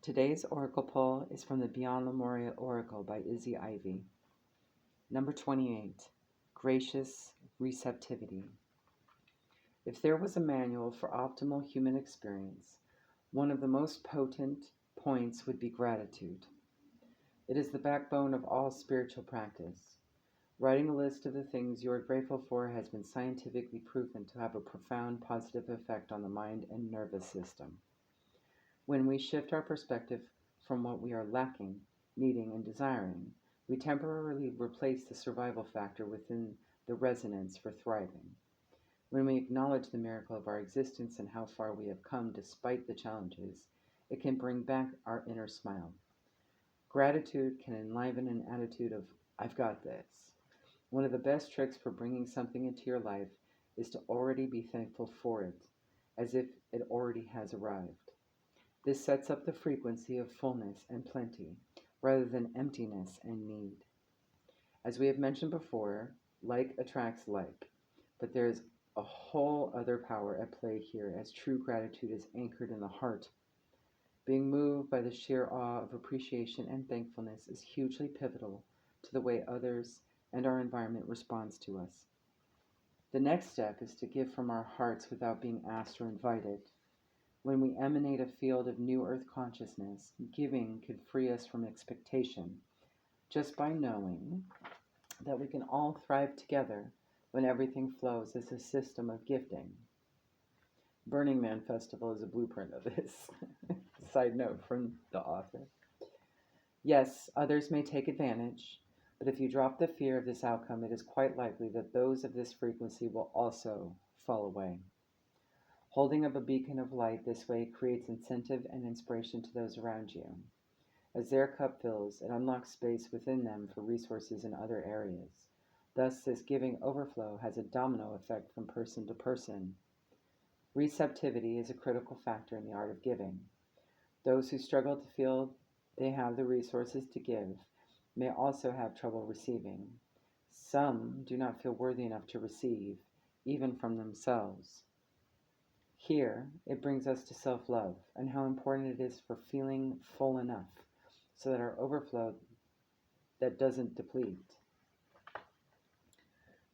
Today's Oracle pull is from the Beyond Lemuria Oracle by Izzy Ivy. Number 28, Gracious Receptivity. If there was a manual for optimal human experience, one of the most potent points would be gratitude. It is the backbone of all spiritual practice. Writing a list of the things you are grateful for has been scientifically proven to have a profound positive effect on the mind and nervous system. When we shift our perspective from what we are lacking, needing, and desiring, we temporarily replace the survival factor within the resonance for thriving. When we acknowledge the miracle of our existence and how far we have come despite the challenges, it can bring back our inner smile. Gratitude can enliven an attitude of, I've got this. One of the best tricks for bringing something into your life is to already be thankful for it, as if it already has arrived. This sets up the frequency of fullness and plenty, rather than emptiness and need. As we have mentioned before, like attracts like, but there is a whole other power at play here, as true gratitude is anchored in the heart. Being moved by the sheer awe of appreciation and thankfulness is hugely pivotal to the way others and our environment responds to us. The next step is to give from our hearts without being asked or invited. When we emanate a field of new earth consciousness, giving could free us from expectation, just by knowing that we can all thrive together when everything flows as a system of gifting. Burning Man Festival is a blueprint of this. Side note from the author. Yes, others may take advantage, but if you drop the fear of this outcome, it is quite likely that those of this frequency will also fall away. Holding up a beacon of light this way creates incentive and inspiration to those around you. As their cup fills, it unlocks space within them for resources in other areas. Thus, this giving overflow has a domino effect from person to person. Receptivity is a critical factor in the art of giving. Those who struggle to feel they have the resources to give may also have trouble receiving. Some do not feel worthy enough to receive, even from themselves. Here, it brings us to self-love and how important it is for feeling full enough so that our overflow that doesn't deplete.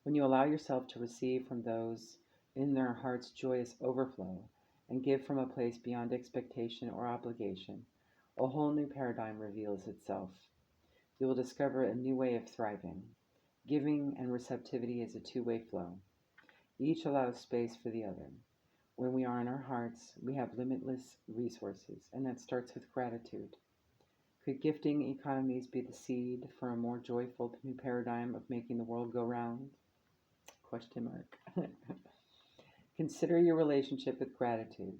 When you allow yourself to receive from those in their heart's joyous overflow and give from a place beyond expectation or obligation, a whole new paradigm reveals itself. You will discover a new way of thriving. Giving and receptivity is a two-way flow. Each allows space for the other. When we are in our hearts, we have limitless resources, and that starts with gratitude. Could gifting economies be the seed for a more joyful new paradigm of making the world go round? Question mark. Consider your relationship with gratitude,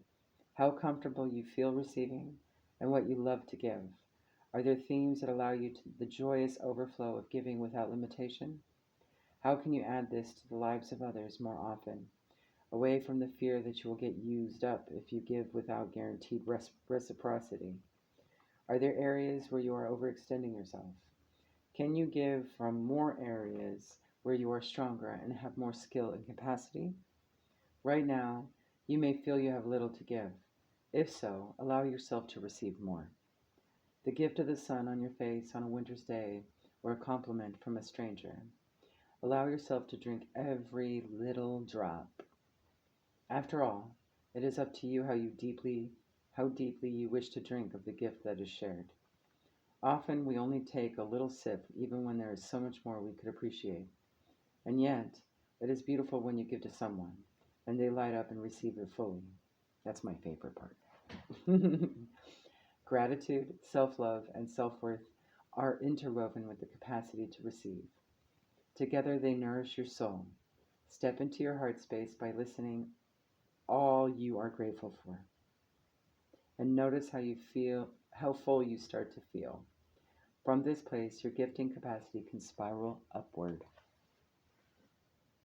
how comfortable you feel receiving, and what you love to give. Are there themes that allow you to the joyous overflow of giving without limitation? How can you add this to the lives of others more often, away from the fear that you will get used up if you give without guaranteed reciprocity? Are there areas where you are overextending yourself? Can you give from more areas where you are stronger and have more skill and capacity? Right now, you may feel you have little to give. If so, allow yourself to receive more. The gift of the sun on your face on a winter's day, or a compliment from a stranger. Allow yourself to drink every little drop. After all, it is up to you how deeply you wish to drink of the gift that is shared. Often we only take a little sip even when there is so much more we could appreciate. And yet, it is beautiful when you give to someone, and they light up and receive it fully. That's my favorite part. Gratitude, self-love, and self-worth are interwoven with the capacity to receive. Together they nourish your soul. Step into your heart space by listening all you are grateful for. And notice how full you start to feel. From this place, your gifting capacity can spiral upward.